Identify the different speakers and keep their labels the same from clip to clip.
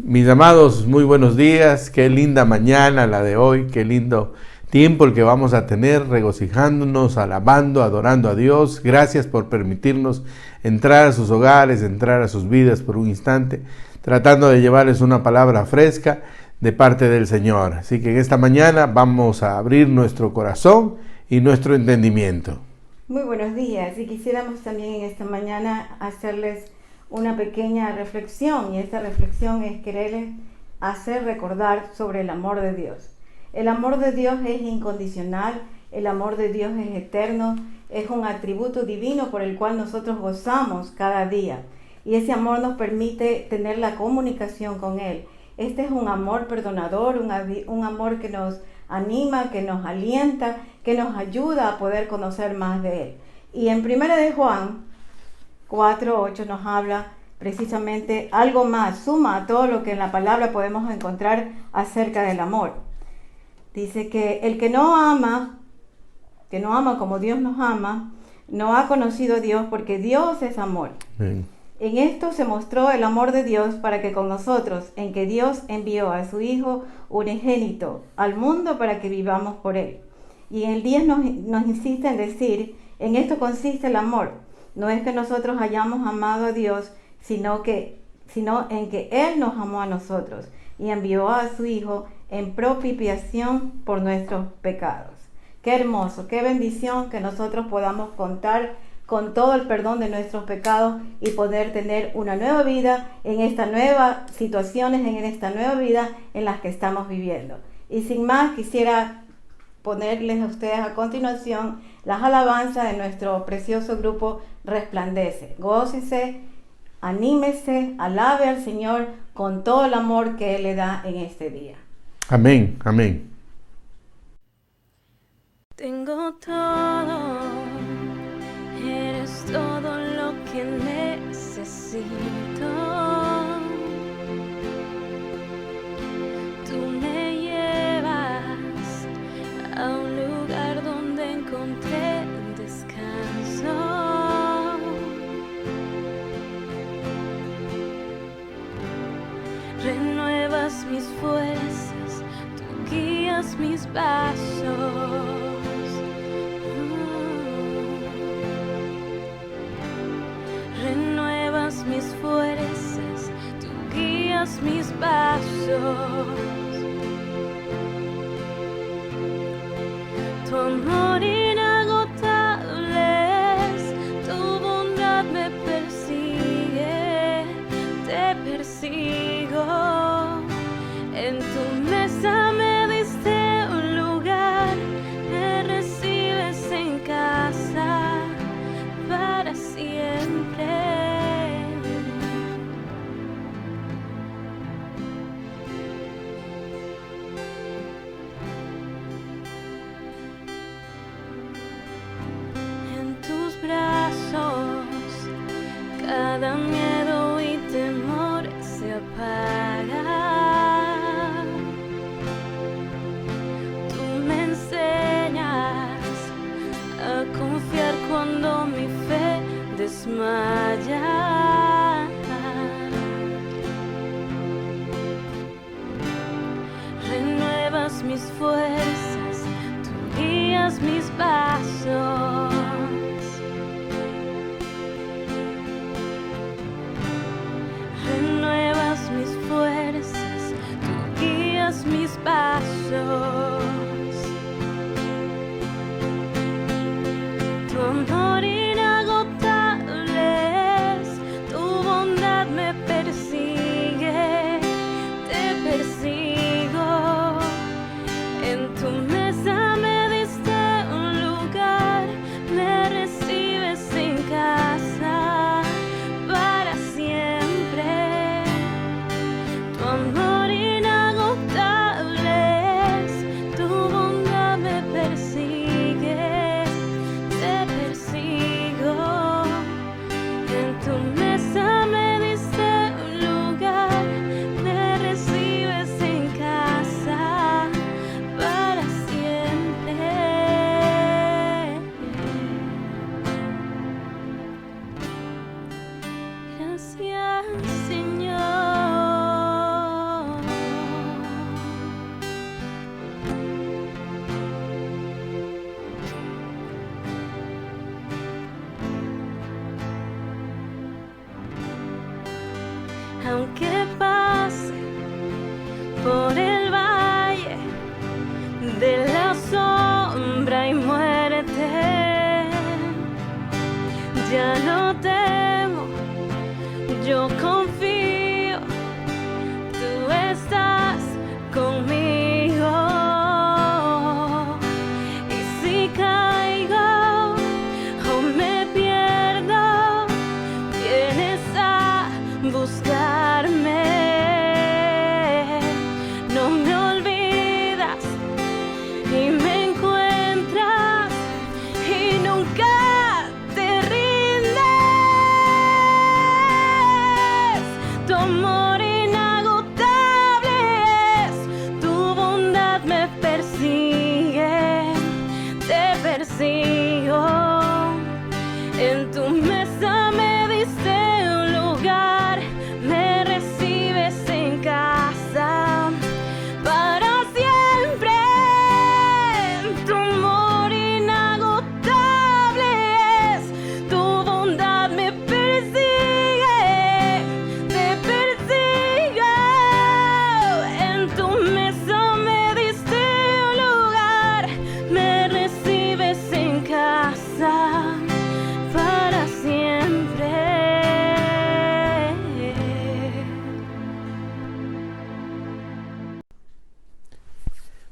Speaker 1: Mis amados, muy buenos días, qué linda mañana la de hoy, qué lindo tiempo el que vamos a tener regocijándonos, alabando, adorando a Dios. Gracias por permitirnos entrar a sus hogares, entrar a sus vidas por un instante, tratando de llevarles una palabra fresca de parte del Señor. Así que en esta mañana vamos a abrir nuestro corazón y nuestro entendimiento.
Speaker 2: Muy buenos días, y quisiéramos también en esta mañana hacerles una pequeña reflexión, y esta reflexión es quererles hacer recordar sobre el amor de Dios. El amor de Dios es incondicional, el amor de Dios es eterno, es un atributo divino por el cual nosotros gozamos cada día, y ese amor nos permite tener la comunicación con Él. Este es un amor perdonador, un amor que nos anima, que nos alienta, que nos ayuda a poder conocer más de Él. Y en 1 de Juan 4:8 nos habla precisamente algo más, suma a todo lo que en la palabra podemos encontrar acerca del amor. Dice que el que no ama como Dios nos ama, no ha conocido a Dios, porque Dios es amor.
Speaker 1: Amén.
Speaker 2: En esto se mostró el amor de Dios para que con nosotros, en que Dios envió a su Hijo unigénito al mundo para que vivamos por Él. Y en el 10 nos insiste en decir, en esto consiste el amor. No es que nosotros hayamos amado a Dios, sino en que Él nos amó a nosotros y envió a su Hijo en propiciación por nuestros pecados. Qué hermoso, qué bendición que nosotros podamos contar con todo el perdón de nuestros pecados y poder tener una nueva vida en estas nuevas situaciones, en esta nueva vida en las que estamos viviendo. Y sin más, quisiera ponerles a ustedes a continuación las alabanzas de nuestro precioso grupo Resplandece. Gócese, anímese, alabe al Señor con todo el amor que Él le da en este día.
Speaker 1: Amén, amén.
Speaker 3: Tengo todo, eres todo lo que necesito. Tú me llevas a un lugar donde encontré descanso. Renuevas mis fuerzas, tú guías mis pasos. Renuevas mis fuerzas, tú guías mis pasos. Tu amor inagotable es, tu bondad me persigue, te persigo. En tu mesa me diste un lugar, me recibes en casa para siempre. En tus brazos cada miedo y temor se apaga. Tú me enseñas a confiar cuando mi fe desmaya. Renuevas mis fuerzas, tú guías mis pasos. Renuevas mis fuerzas, tú guías mis pasos. Tu amor inagotable es, tu bondad me persigue, te persigo. En tu mesa me diste un lugar,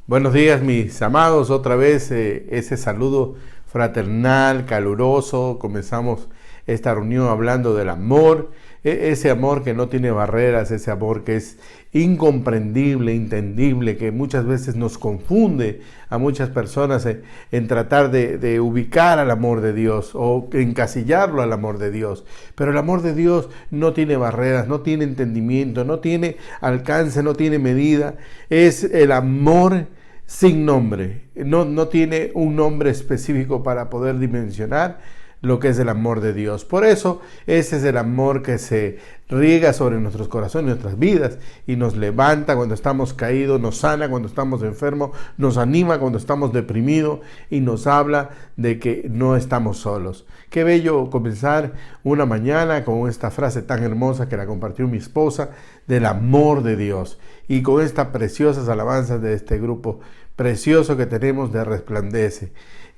Speaker 1: Buenos días, mis amados, otra vez ese saludo fraternal, caluroso. Comenzamos esta reunión hablando del amor, ese amor que no tiene barreras, ese amor que es incomprendible, entendible, que muchas veces nos confunde a muchas personas en tratar de ubicar al amor de Dios o encasillarlo al amor de Dios. Pero el amor de Dios no tiene barreras, no tiene entendimiento, no tiene alcance, no tiene medida. Es el amor sin nombre, no tiene un nombre específico para poder dimensionar lo que es el amor de Dios. Por eso ese es el amor que se riega sobre nuestros corazones, nuestras vidas, y nos levanta cuando estamos caídos, nos sana cuando estamos enfermos, nos anima cuando estamos deprimidos y nos habla de que no estamos solos. Qué bello comenzar una mañana con esta frase tan hermosa que la compartió mi esposa, del amor de Dios, y con estas preciosas alabanzas de este grupo precioso que tenemos de Resplandece.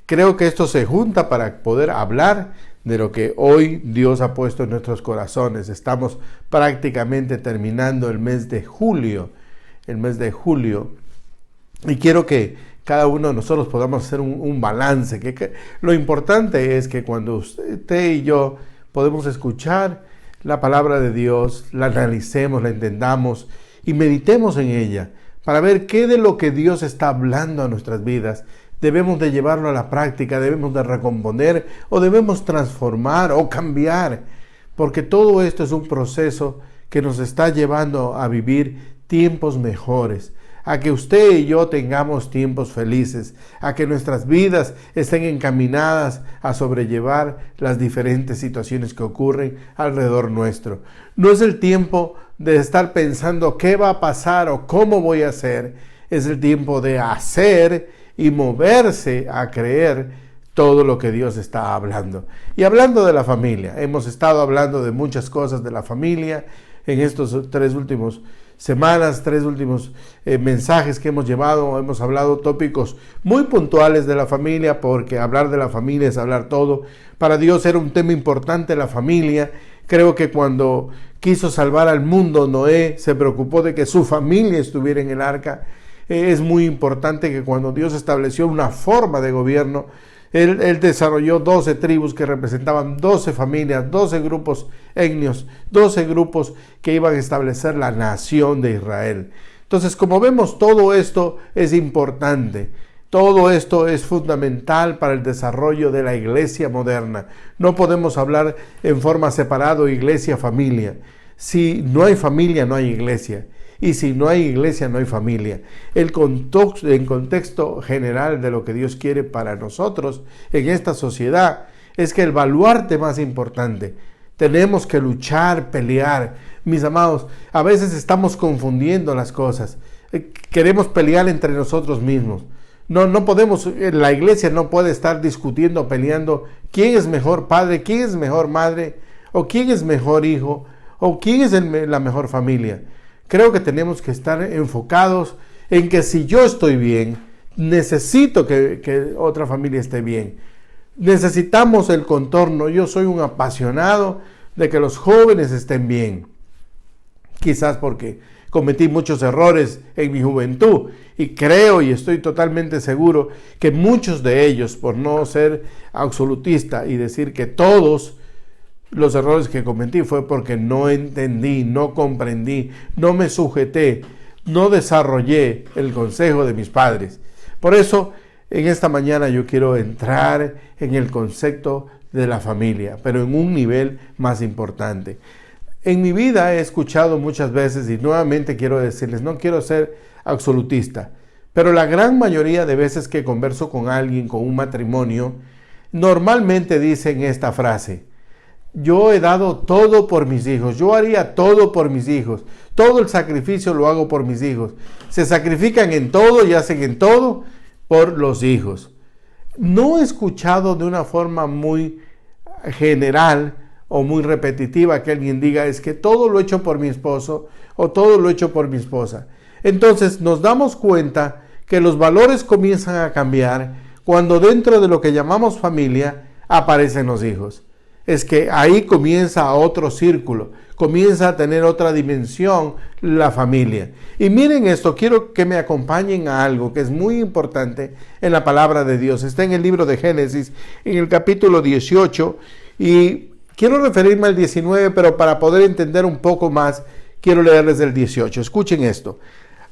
Speaker 1: Creo que esto se junta para poder hablar de lo que hoy Dios ha puesto en nuestros corazones. Estamos prácticamente terminando el mes de julio, y quiero que cada uno de nosotros podamos hacer un balance. Que lo importante es que cuando usted y yo podemos escuchar la palabra de Dios, la analicemos, la entendamos y meditemos en ella para ver qué de lo que Dios está hablando a nuestras vidas debemos de llevarlo a la práctica, debemos de recomponer o debemos transformar o cambiar, porque todo esto es un proceso que nos está llevando a vivir tiempos mejores, a que usted y yo tengamos tiempos felices, a que nuestras vidas estén encaminadas a sobrellevar las diferentes situaciones que ocurren alrededor nuestro. No es el tiempo de estar pensando qué va a pasar o cómo voy a hacer, es el tiempo de hacer y moverse a creer todo lo que Dios está hablando. Y hablando de la familia, hemos estado hablando de muchas cosas de la familia en estos tres últimos mensajes que hemos llevado. Hemos hablado tópicos muy puntuales de la familia, porque hablar de la familia es hablar todo. Para Dios era un tema importante la familia. Creo que cuando quiso salvar al mundo, Noé se preocupó de que su familia estuviera en el arca. Es muy importante que cuando Dios estableció una forma de gobierno, Él desarrolló 12 tribus que representaban 12 familias, 12 grupos etnios, 12 grupos que iban a establecer la nación de Israel. Entonces, como vemos, todo esto es importante. Todo esto es fundamental para el desarrollo de la iglesia moderna. No podemos hablar en forma separada, iglesia-familia. Si no hay familia, no hay iglesia. Y si no hay iglesia, no hay familia. En contexto general de lo que Dios quiere para nosotros en esta sociedad, es que el baluarte más importante, tenemos que luchar, pelear. Mis amados, a veces estamos confundiendo las cosas. Queremos pelear entre nosotros mismos. No podemos, la iglesia no puede estar discutiendo, peleando quién es mejor padre, quién es mejor madre, o quién es mejor hijo, o quién es la mejor familia. Creo que tenemos que estar enfocados en que si yo estoy bien, necesito que otra familia esté bien. Necesitamos el contorno. Yo soy un apasionado de que los jóvenes estén bien. Quizás porque cometí muchos errores en mi juventud y creo y estoy totalmente seguro que muchos de ellos, por no ser absolutista y decir que todos los errores que cometí, fue porque no entendí, no comprendí, no me sujeté, no desarrollé el consejo de mis padres. Por eso, en esta mañana yo quiero entrar en el concepto de la familia, pero en un nivel más importante. En mi vida he escuchado muchas veces, y nuevamente quiero decirles, no quiero ser absolutista, pero la gran mayoría de veces que converso con alguien, con un matrimonio, normalmente dicen esta frase: yo he dado todo por mis hijos, yo haría todo por mis hijos, todo el sacrificio lo hago por mis hijos. Se sacrifican en todo y hacen en todo por los hijos. No he escuchado de una forma muy general o muy repetitiva que alguien diga: es que todo lo he hecho por mi esposo o todo lo he hecho por mi esposa. Entonces nos damos cuenta que los valores comienzan a cambiar cuando dentro de lo que llamamos familia aparecen los hijos. es que ahí comienza otro círculo, comienza a tener otra dimensión la familia. Y miren esto, quiero que me acompañen a algo que es muy importante en la palabra de Dios. Está en el libro de Génesis, en el capítulo 18, y quiero referirme al 19, pero para poder entender un poco más, quiero leerles el 18. Escuchen esto.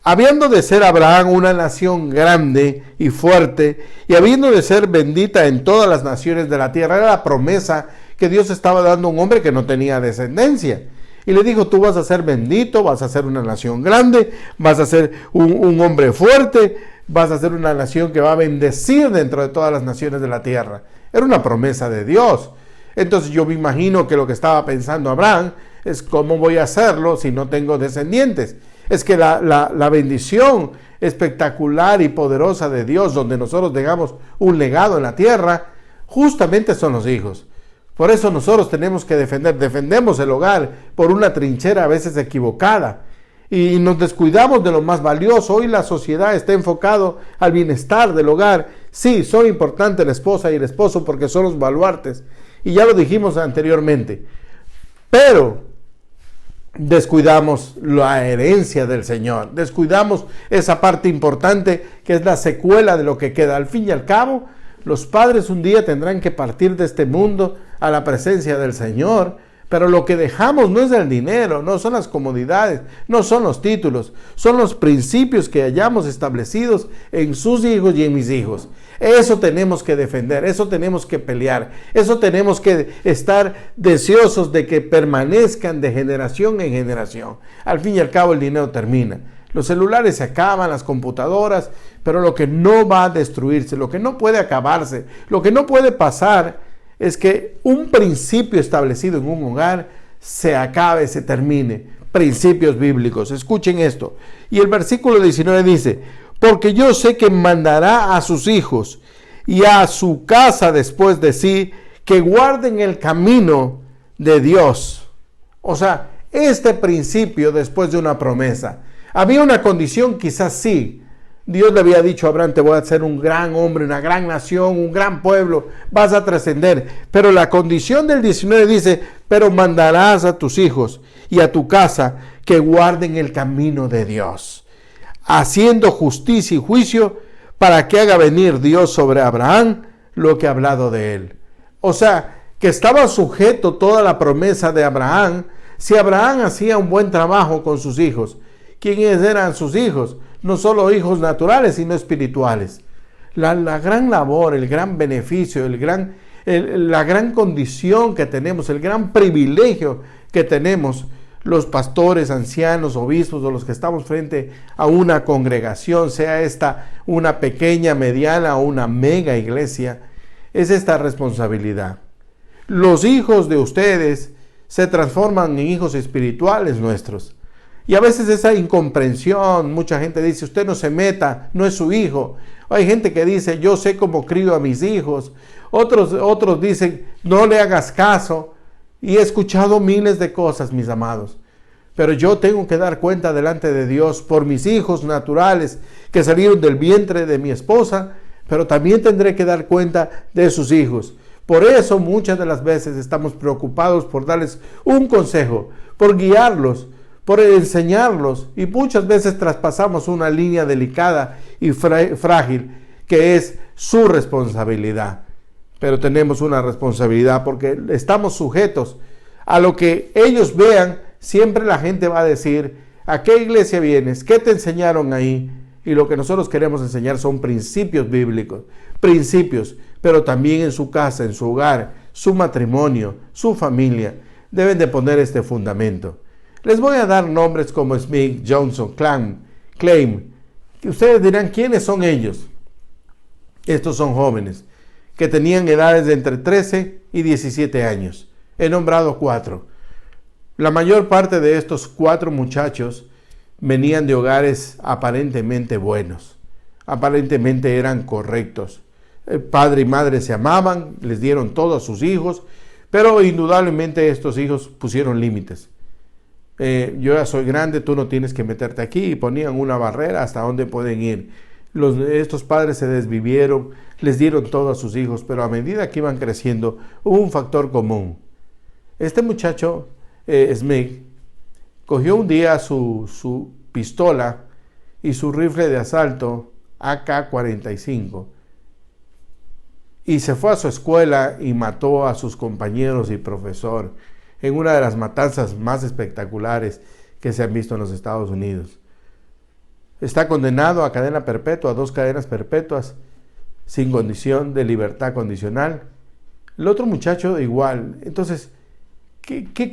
Speaker 1: Habiendo de ser Abraham una nación grande y fuerte, y habiendo de ser bendita en todas las naciones de la tierra, era la promesa que Dios estaba dando a un hombre que no tenía descendencia. Y le dijo, tú vas a ser bendito, vas a ser una nación grande, vas a ser un hombre fuerte, vas a ser una nación que va a bendecir dentro de todas las naciones de la tierra. Era una promesa de Dios. Entonces yo me imagino que lo que estaba pensando Abraham es, ¿cómo voy a hacerlo si no tengo descendientes? Es que la bendición espectacular y poderosa de Dios, donde nosotros dejamos un legado en la tierra, justamente son los hijos. Por eso nosotros tenemos que defendemos el hogar por una trinchera a veces equivocada y nos descuidamos de lo más valioso. Hoy la sociedad está enfocado al bienestar del hogar. Sí, son importantes la esposa y el esposo porque son los baluartes, y ya lo dijimos anteriormente, pero descuidamos la herencia del Señor, descuidamos esa parte importante que es la secuela de lo que queda. Al fin y al cabo, los padres un día tendrán que partir de este mundo a la presencia del Señor, pero lo que dejamos no es el dinero, no son las comodidades, no son los títulos, son los principios que hayamos establecidos en sus hijos y en mis hijos. Eso tenemos que defender, eso tenemos que pelear, eso tenemos que estar deseosos de que permanezcan de generación en generación. Al fin y al cabo el dinero termina. Los celulares se acaban, las computadoras, pero lo que no va a destruirse, lo que no puede acabarse, lo que no puede pasar es que un principio establecido en un hogar se acabe, se termine. Principios bíblicos. Escuchen esto. Y el versículo 19 dice, porque yo sé que mandará a sus hijos y a su casa después de sí, que guarden el camino de Dios. O sea, este principio después de una promesa. Había una condición, quizás sí. Dios le había dicho a Abraham, te voy a hacer un gran hombre, una gran nación, un gran pueblo, vas a trascender. Pero la condición del 19 dice, pero mandarás a tus hijos y a tu casa que guarden el camino de Dios, haciendo justicia y juicio para que haga venir Dios sobre Abraham lo que ha hablado de él. O sea, que estaba sujeto toda la promesa de Abraham si Abraham hacía un buen trabajo con sus hijos. ¿Quiénes eran sus hijos? No solo hijos naturales, sino espirituales. La gran labor, el gran beneficio, la gran condición que tenemos, el gran privilegio que tenemos los pastores, ancianos, obispos o los que estamos frente a una congregación, sea esta una pequeña, mediana o una mega iglesia, es esta responsabilidad. Los hijos de ustedes se transforman en hijos espirituales nuestros. Y a veces esa incomprensión, mucha gente dice, usted no se meta, no es su hijo. Hay gente que dice, yo sé cómo crío a mis hijos. Otros dicen, no le hagas caso. Y he escuchado miles de cosas, mis amados. Pero yo tengo que dar cuenta delante de Dios por mis hijos naturales que salieron del vientre de mi esposa, pero también tendré que dar cuenta de sus hijos. Por eso muchas de las veces estamos preocupados por darles un consejo, por guiarlos, por enseñarlos, y muchas veces traspasamos una línea delicada y frágil que es su responsabilidad. Pero tenemos una responsabilidad porque estamos sujetos a lo que ellos vean. Siempre la gente va a decir, ¿a qué iglesia vienes? ¿Qué te enseñaron ahí? Y lo que nosotros queremos enseñar son principios bíblicos, principios, pero también en su casa, en su hogar, su matrimonio, su familia, deben de poner este fundamento. Les voy a dar nombres como Smith, Johnson, Claim, que ustedes dirán, ¿quiénes son ellos? Estos son jóvenes que tenían edades de entre 13 y 17 años. He nombrado 4. La mayor parte de estos 4 muchachos venían de hogares aparentemente buenos, aparentemente eran correctos. El padre y madre se amaban, les dieron todo a sus hijos, pero indudablemente estos hijos pusieron límites. Yo ya soy grande, tú no tienes que meterte aquí, y ponían una barrera hasta dónde pueden ir. Estos padres se desvivieron, les dieron todo a sus hijos, pero a medida que iban creciendo hubo un factor común. Este muchacho, Smith, cogió un día su pistola y su rifle de asalto AK-45 y se fue a su escuela y mató a sus compañeros y profesor en una de las matanzas más espectaculares que se han visto en los Estados Unidos. Está condenado a cadena perpetua, a 2 cadenas perpetuas, sin condición de libertad condicional. El otro muchacho igual. Entonces,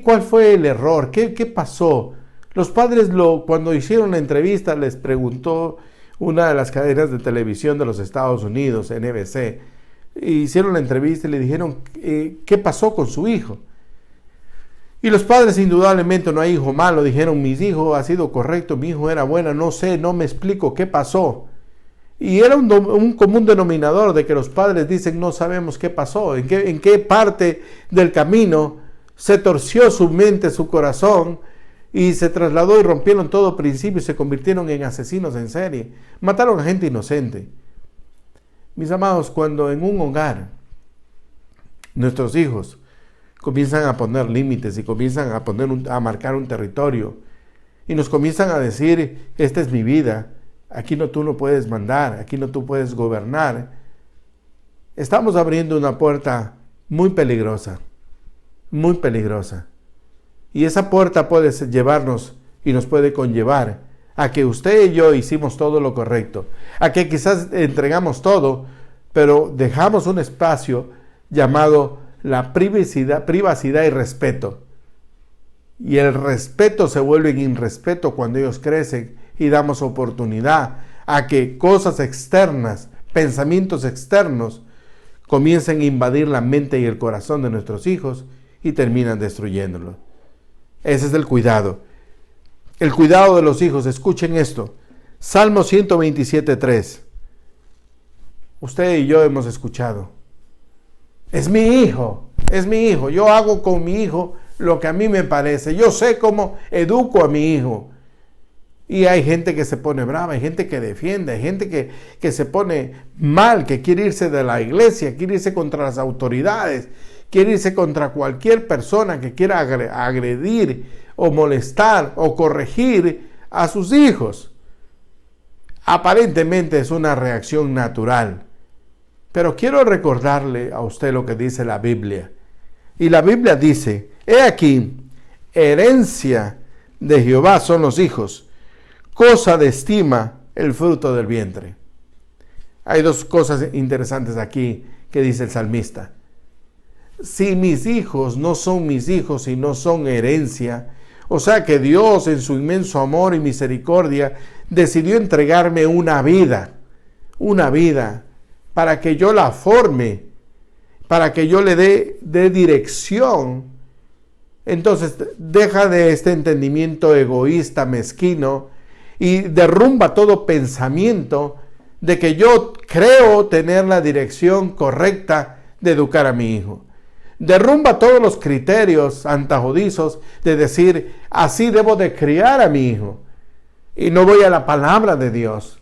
Speaker 1: ¿cuál fue el error? ¿Qué pasó? Los padres, cuando hicieron la entrevista, les preguntó una de las cadenas de televisión de los Estados Unidos, NBC, hicieron la entrevista y le dijeron qué pasó con su hijo. Y los padres, indudablemente, no hay hijo malo, dijeron: mi hijo ha sido correcto, mi hijo era bueno, no sé, no me explico qué pasó. Y era un común denominador de que los padres dicen: no sabemos qué pasó, en qué parte del camino se torció su mente, su corazón, y se trasladó y rompieron todo principio y se convirtieron en asesinos en serie. Mataron a gente inocente. Mis amados, cuando en un hogar nuestros hijos comienzan a poner límites y comienzan a marcar un territorio y nos comienzan a decir: esta es mi vida, aquí tú no puedes mandar, aquí tú puedes gobernar, estamos abriendo una puerta muy peligrosa, muy peligrosa. Y esa puerta puede llevarnos y nos puede conllevar a que usted y yo hicimos todo lo correcto, a que quizás entregamos todo, pero dejamos un espacio llamado la privacidad y respeto. Y el respeto se vuelve en irrespeto cuando ellos crecen y damos oportunidad a que cosas externas, pensamientos externos, comiencen a invadir la mente y el corazón de nuestros hijos y terminan destruyéndolo. Ese es el cuidado. El cuidado de los hijos. Escuchen esto. Salmo 127:3. Usted y yo hemos escuchado. Es mi hijo, es mi hijo. Yo hago con mi hijo lo que a mí me parece. Yo sé cómo educo a mi hijo. Y hay gente que se pone brava, hay gente que defiende, hay gente que se pone mal, que quiere irse de la iglesia, quiere irse contra las autoridades, quiere irse contra cualquier persona que quiera agredir o molestar o corregir a sus hijos. Aparentemente es una reacción natural. Pero quiero recordarle a usted lo que dice la Biblia. Y la Biblia dice: he aquí, herencia de Jehová son los hijos, cosa de estima el fruto del vientre. Hay 2 cosas interesantes aquí que dice el salmista. Si mis hijos no son mis hijos y no son herencia, o sea que Dios en su inmenso amor y misericordia decidió entregarme una vida para que yo la forme, para que yo le dé dirección. Entonces deja de este entendimiento egoísta, mezquino, y derrumba todo pensamiento de que yo creo tener la dirección correcta de educar a mi hijo. Derrumba todos los criterios antojadizos de decir: así debo de criar a mi hijo. Y no voy a la palabra de Dios.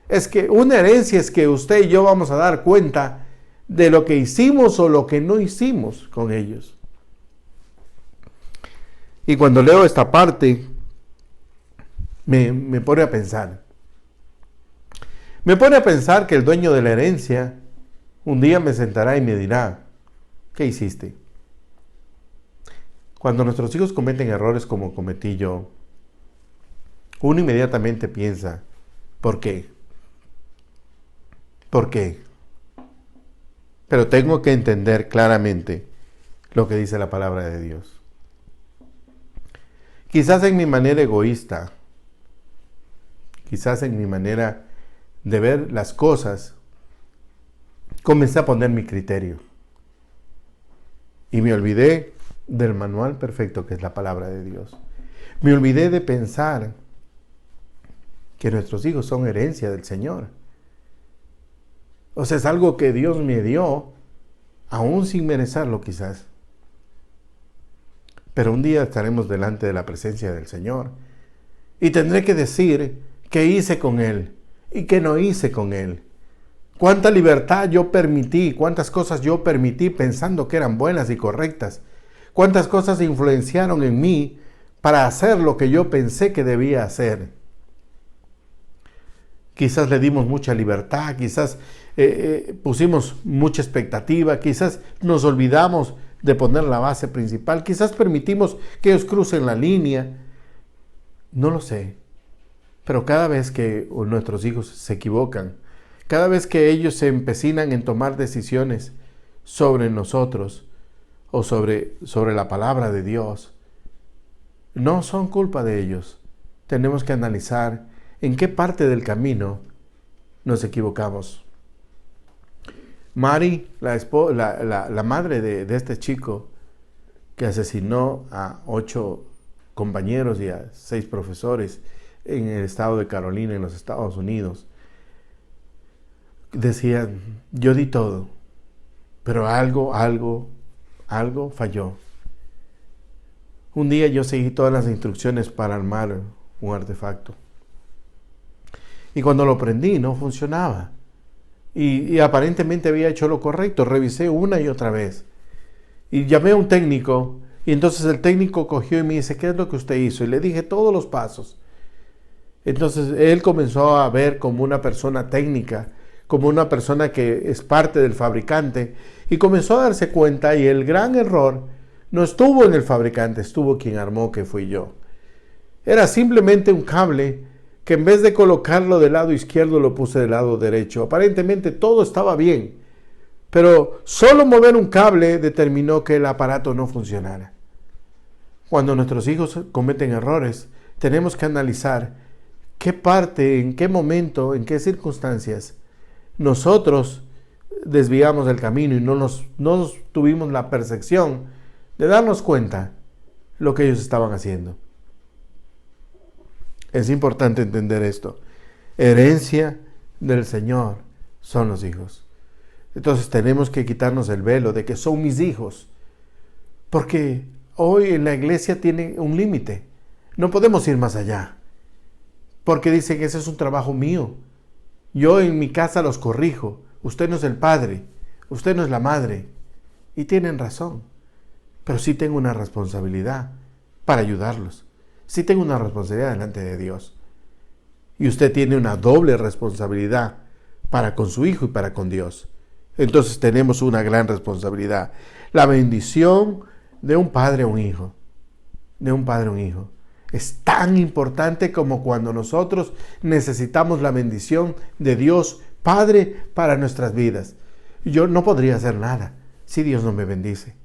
Speaker 1: Es que una herencia es que usted y yo vamos a dar cuenta de lo que hicimos o lo que no hicimos con ellos. Y cuando leo esta parte, me pone a pensar. Me pone a pensar que el dueño de la herencia un día me sentará y me dirá: ¿qué hiciste? Cuando nuestros hijos cometen errores como cometí yo, uno inmediatamente piensa: ¿por qué? ¿Por qué? Pero tengo que entender claramente lo que dice la palabra de Dios. Quizás en mi manera egoísta, quizás en mi manera de ver las cosas, comencé a poner mi criterio. Y me olvidé del manual perfecto que es la palabra de Dios. Me olvidé de pensar que nuestros hijos son herencia del Señor. O sea, es algo que Dios me dio, aún sin merecerlo quizás. Pero un día estaremos delante de la presencia del Señor y tendré que decir qué hice con Él y qué no hice con Él. Cuánta libertad yo permití, cuántas cosas yo permití pensando que eran buenas y correctas. ¿Cuántas cosas influenciaron en mí para hacer lo que yo pensé que debía hacer? Quizás le dimos mucha libertad, quizás pusimos mucha expectativa, quizás nos olvidamos de poner la base principal, quizás permitimos que ellos crucen la línea. No lo sé, pero cada vez que nuestros hijos se equivocan, cada vez que ellos se empecinan en tomar decisiones sobre nosotros o sobre la palabra de Dios, no son culpa de ellos. Tenemos que analizar en qué parte del camino nos equivocamos. Mari, la madre de este chico que asesinó a 8 compañeros y a 6 profesores en el estado de Carolina, en los Estados Unidos, decía: yo di todo, pero algo falló. Un día yo seguí todas las instrucciones para armar un artefacto. Y cuando lo prendí, no funcionaba. Y aparentemente había hecho lo correcto. Revisé una y otra vez. Y llamé a un técnico. Y entonces el técnico cogió y me dice: ¿qué es lo que usted hizo? Y le dije todos los pasos. Entonces él comenzó a ver como una persona técnica, como una persona que es parte del fabricante. Y comenzó a darse cuenta, y el gran error no estuvo en el fabricante, estuvo quien armó, que fui yo. Era simplemente un cable que en vez de colocarlo del lado izquierdo lo puse del lado derecho. Aparentemente todo estaba bien, pero solo mover un cable determinó que el aparato no funcionara. Cuando nuestros hijos cometen errores, tenemos que analizar qué parte, en qué momento, en qué circunstancias nosotros desviamos del camino y no tuvimos la percepción de darnos cuenta lo que ellos estaban haciendo. Es importante entender esto. Herencia del Señor son los hijos. Entonces tenemos que quitarnos el velo de que son mis hijos. Porque hoy en la iglesia tiene un límite. No podemos ir más allá. Porque dicen que ese es un trabajo mío. Yo en mi casa los corrijo. Usted no es el padre. Usted no es la madre. Y tienen razón. Pero sí tengo una responsabilidad para ayudarlos. Sí tengo una responsabilidad delante de Dios. Y usted tiene una doble responsabilidad para con su hijo y para con Dios. Entonces tenemos una gran responsabilidad. La bendición de un padre a un hijo. De un padre a un hijo. Es tan importante como cuando nosotros necesitamos la bendición de Dios Padre para nuestras vidas. Yo no podría hacer nada si Dios no me bendice.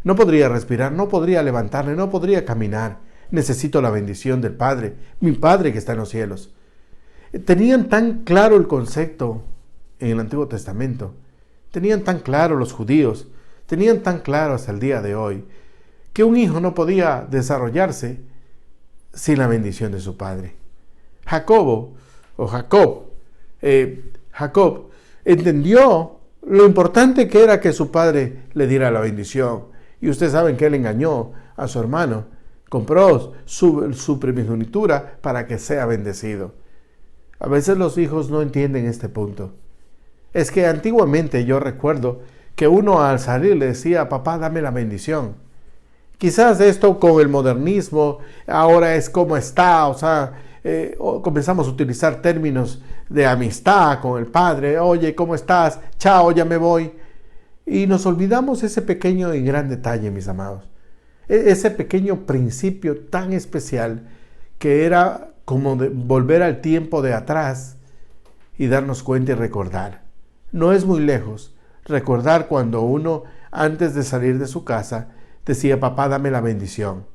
Speaker 1: No podría respirar, no podría levantarme, no podría caminar. Necesito la bendición del Padre, mi Padre que está en los cielos. Tenían tan claro el concepto en el Antiguo Testamento, tenían tan claro los judíos, tenían tan claro hasta el día de hoy, que un hijo no podía desarrollarse sin la bendición de su padre. Jacob entendió lo importante que era que su padre le diera la bendición. Y ustedes saben que él engañó a su hermano, compró su primogenitura para que sea bendecido. A veces los hijos no entienden este punto. Es que antiguamente yo recuerdo que uno al salir le decía: papá, dame la bendición. Quizás esto con el modernismo ahora es como está, comenzamos a utilizar términos de amistad con el padre. Oye, ¿cómo estás? Chao, ya me voy. Y nos olvidamos ese pequeño y gran detalle, mis amados. Ese pequeño principio tan especial que era como de volver al tiempo de atrás y darnos cuenta y recordar. No es muy lejos recordar cuando uno, antes de salir de su casa, decía: papá, dame la bendición.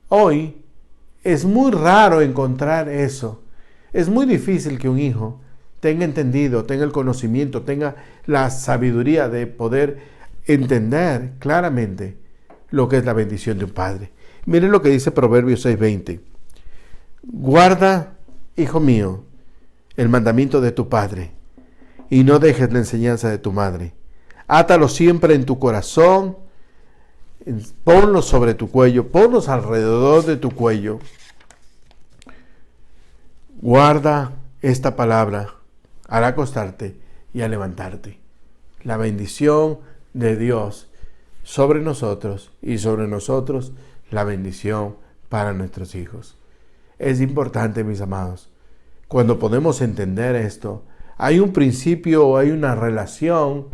Speaker 1: Hoy es muy raro encontrar eso. Es muy difícil que un hijo tenga entendido, tenga el conocimiento, tenga la sabiduría de poder entender claramente lo que es la bendición de un padre. Miren lo que dice Proverbios 6:20. Guarda, hijo mío, el mandamiento de tu padre, y no dejes la enseñanza de tu madre. Átalo siempre en tu corazón, ponlos sobre tu cuello, ponlos alrededor de tu cuello. Guarda esta palabra al acostarte y al levantarte. La bendición de Dios sobre nosotros y sobre nosotros la bendición para nuestros hijos. Es importante, mis amados, cuando podemos entender esto, hay un principio o hay una relación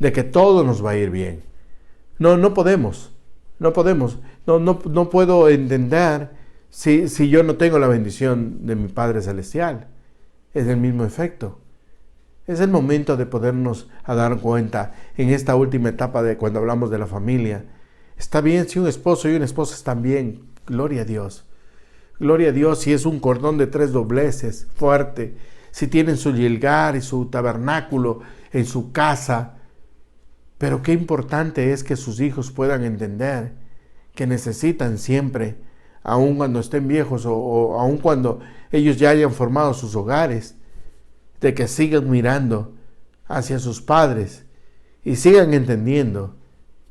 Speaker 1: de que todo nos va a ir bien. No podemos. No puedo entender si yo no tengo la bendición de mi Padre Celestial. Es el mismo efecto. Es el momento de podernos a dar cuenta en esta última etapa de cuando hablamos de la familia. Está bien si un esposo y una esposa están bien. Gloria a Dios. Gloria a Dios si es un cordón de 3 dobleces fuerte. Si tienen su yilgar y su tabernáculo en su casa. Pero qué importante es que sus hijos puedan entender que necesitan siempre, aun cuando estén viejos o aun cuando ellos ya hayan formado sus hogares, de que sigan mirando hacia sus padres y sigan entendiendo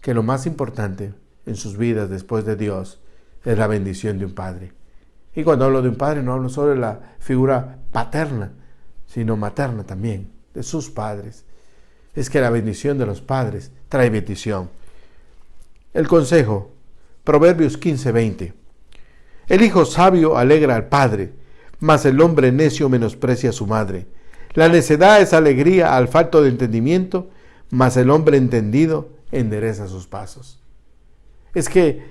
Speaker 1: que lo más importante en sus vidas después de Dios es la bendición de un padre. Y cuando hablo de un padre no hablo solo de la figura paterna, sino materna también, de sus padres. Es que la bendición de los padres trae bendición. El consejo, Proverbios 15:20. El hijo sabio alegra al padre, mas el hombre necio menosprecia a su madre. La necedad es alegría al falto de entendimiento, mas el hombre entendido endereza sus pasos. Es que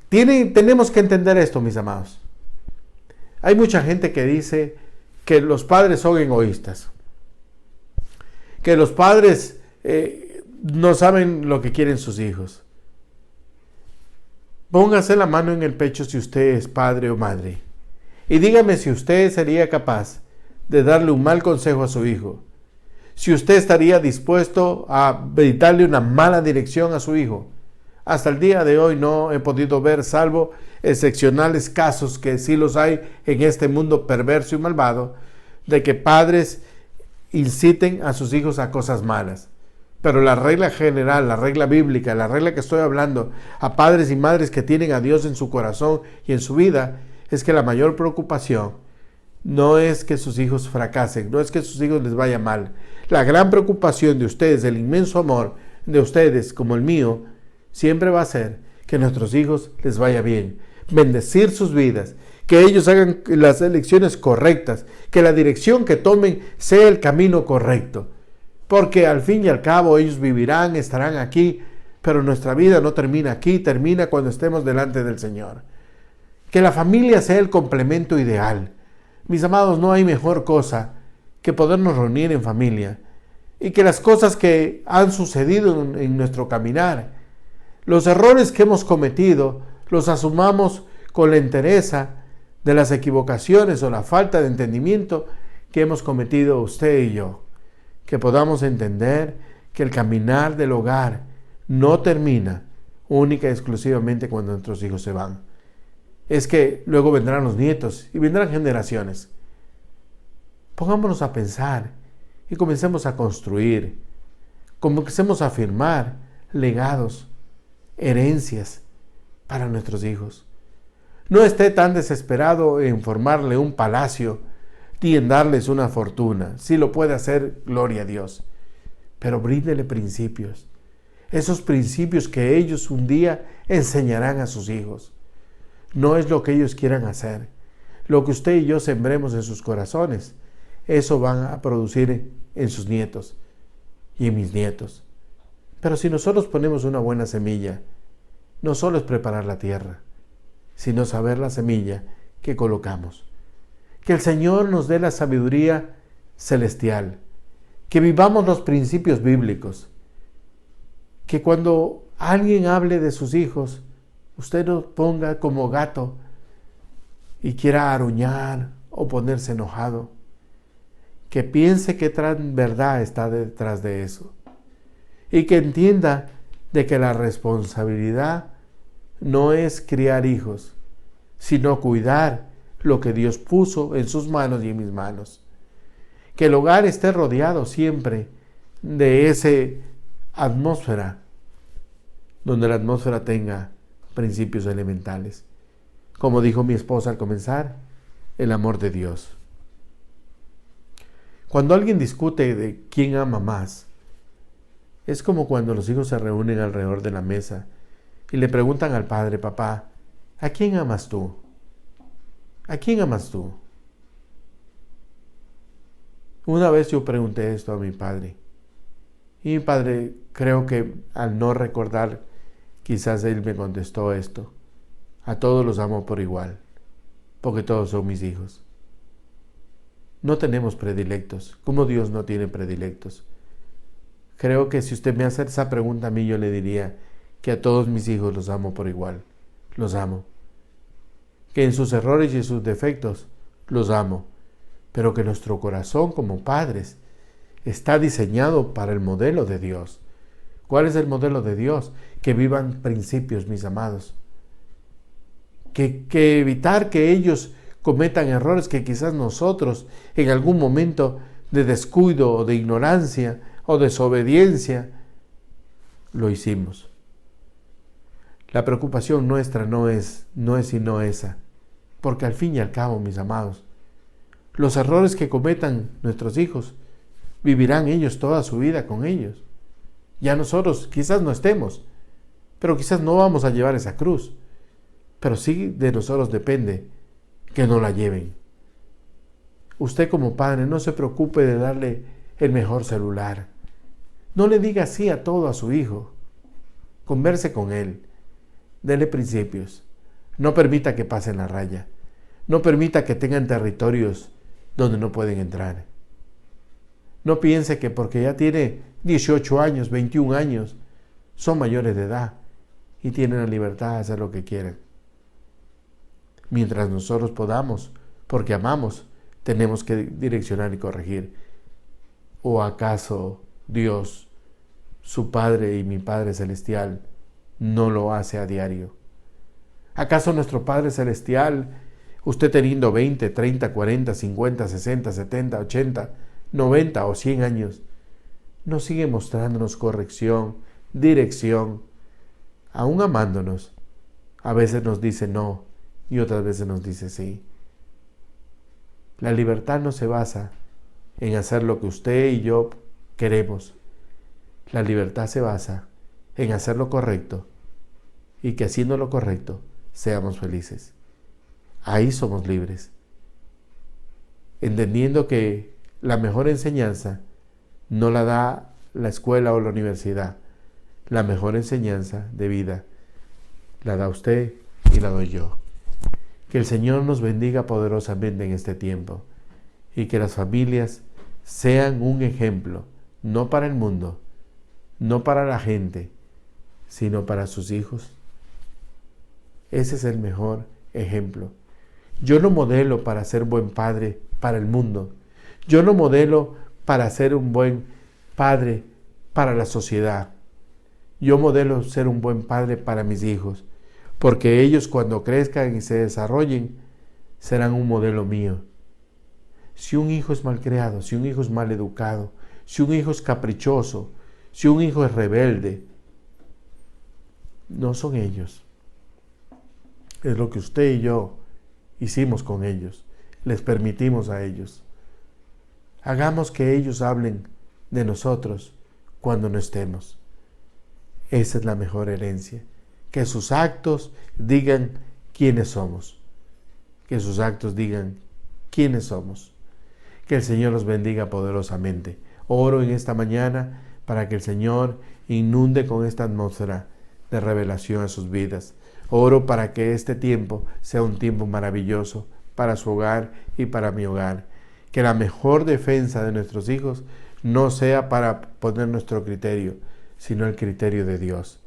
Speaker 1: tenemos que entender esto, mis amados. Hay mucha gente que dice que los padres son egoístas, que los padres no saben lo que quieren sus hijos. Póngase la mano en el pecho si usted es padre o madre y dígame si usted sería capaz de darle un mal consejo a su hijo, si usted estaría dispuesto a darle una mala dirección a su hijo. Hasta el día de hoy no he podido ver, salvo excepcionales casos que sí los hay en este mundo perverso y malvado, de que padres inciten a sus hijos a cosas malas. Pero la regla general, la regla bíblica, la regla que estoy hablando a padres y madres que tienen a Dios en su corazón y en su vida, es que la mayor preocupación no es que sus hijos fracasen, no es que sus hijos les vaya mal. La gran preocupación de ustedes, el inmenso amor de ustedes como el mío, siempre va a ser que a nuestros hijos les vaya bien, bendecir sus vidas, que ellos hagan las elecciones correctas, que la dirección que tomen sea el camino correcto. Porque al fin y al cabo ellos vivirán, estarán aquí, pero nuestra vida no termina aquí, termina cuando estemos delante del Señor. Que la familia sea el complemento ideal. Mis amados, no hay mejor cosa que podernos reunir en familia y que las cosas que han sucedido en nuestro caminar, los errores que hemos cometido, los asumamos con la entereza de las equivocaciones o la falta de entendimiento que hemos cometido usted y yo. Que podamos entender que el caminar del hogar no termina única y exclusivamente cuando nuestros hijos se van. Es que luego vendrán los nietos y vendrán generaciones. Pongámonos a pensar y comencemos a construir, comencemos a firmar legados, herencias para nuestros hijos. No esté tan desesperado en formarle un palacio y en darles una fortuna. Si lo puede hacer, gloria a Dios. Pero bríndele principios. Esos principios que ellos un día enseñarán a sus hijos. No es lo que ellos quieran hacer. Lo que usted y yo sembremos en sus corazones, eso van a producir en sus nietos y en mis nietos. Pero si nosotros ponemos una buena semilla, no solo es preparar la tierra, sino saber la semilla que colocamos. Que el Señor nos dé la sabiduría celestial, que vivamos los principios bíblicos, que cuando alguien hable de sus hijos, usted no ponga como gato y quiera aruñar o ponerse enojado, que piense qué gran verdad está detrás de eso y que entienda de que la responsabilidad no es criar hijos, sino cuidar lo que Dios puso en sus manos y en mis manos. Que el hogar esté rodeado siempre de esa atmósfera, donde la atmósfera tenga principios elementales. Como dijo mi esposa al comenzar, el amor de Dios. Cuando alguien discute de quién ama más, Es como cuando los hijos se reúnen alrededor de la mesa y le preguntan al padre: papá, ¿a quién amas tú? ¿A quién amas tú? Una vez yo pregunté esto a mi padre, y mi padre, creo que al no recordar, quizás él me contestó esto: a todos los amo por igual, porque todos son mis hijos. No tenemos predilectos, como Dios no tiene predilectos. Creo que si usted me hace esa pregunta a mí, yo le diría que a todos mis hijos los amo por igual, los amo. Que en sus errores y en sus defectos los amo, pero que nuestro corazón como padres está diseñado para el modelo de Dios. ¿Cuál es el modelo de Dios? Que vivan principios, mis amados. Que evitar que ellos cometan errores que quizás nosotros en algún momento de descuido o de ignorancia o desobediencia lo hicimos. La preocupación nuestra no es sino esa, porque al fin y al cabo, mis amados, los errores que cometan nuestros hijos, vivirán ellos toda su vida con ellos. Ya nosotros quizás no estemos, pero quizás no vamos a llevar esa cruz, pero sí de nosotros depende que no la lleven. Usted como padre no se preocupe de darle el mejor celular. No le diga sí a todo a su hijo. Converse con él. Dele principios. No permita que pasen la raya. No permita que tengan territorios donde no pueden entrar. No piense que porque ya tiene 18 años, 21 años, son mayores de edad y tienen la libertad de hacer lo que quieran. Mientras nosotros podamos, porque amamos, tenemos que direccionar y corregir. ¿O acaso Dios, su Padre y mi Padre Celestial, no lo hace a diario? ¿Acaso nuestro Padre Celestial, usted teniendo 20, 30, 40, 50, 60, 70, 80, 90 o 100 años, no sigue mostrándonos corrección, dirección, aún amándonos? A veces nos dice no y otras veces nos dice sí. La libertad no se basa en hacer lo que usted y yo queremos. La libertad se basa en hacer lo correcto y que haciendo lo correcto seamos felices. Ahí somos libres. Entendiendo que la mejor enseñanza no la da la escuela o la universidad. La mejor enseñanza de vida la da usted y la doy yo. Que el Señor nos bendiga poderosamente en este tiempo y que las familias sean un ejemplo, no para el mundo, no para la gente, sino para sus hijos. Ese es el mejor ejemplo. Yo no modelo para ser buen padre para el mundo. Yo no modelo para ser un buen padre para la sociedad. Yo modelo ser un buen padre para mis hijos, porque ellos cuando crezcan y se desarrollen serán un modelo mío. Si un hijo es malcriado, si un hijo es mal educado, si un hijo es caprichoso, si un hijo es rebelde, no son ellos. Es lo que usted y yo hicimos con ellos. Les permitimos a ellos. Hagamos que ellos hablen de nosotros cuando no estemos. Esa es la mejor herencia. Que sus actos digan quiénes somos. Que sus actos digan quiénes somos. Que el Señor los bendiga poderosamente. Oro en esta mañana para que el Señor inunde con esta atmósfera de revelación a sus vidas. Oro para que este tiempo sea un tiempo maravilloso para su hogar y para mi hogar. Que la mejor defensa de nuestros hijos no sea para poner nuestro criterio, sino el criterio de Dios.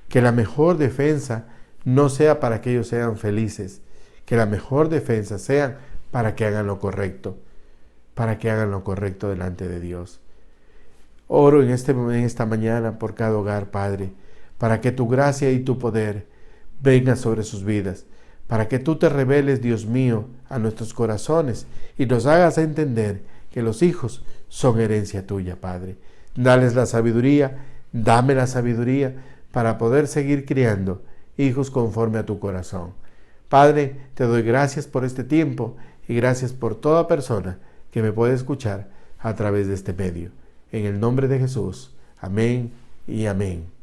Speaker 1: Que la mejor defensa no sea para que ellos sean felices, que la mejor defensa sea para que hagan lo correcto, delante de Dios. Oro en esta mañana por cada hogar, Padre, para que tu gracia y tu poder vengan sobre sus vidas, para que tú te reveles, Dios mío, a nuestros corazones y nos hagas entender que los hijos son herencia tuya, Padre. Dales la sabiduría, dame la sabiduría para poder seguir criando hijos conforme a tu corazón. Padre, te doy gracias por este tiempo y gracias por toda persona que me puede escuchar a través de este medio. En el nombre de Jesús. Amén y amén.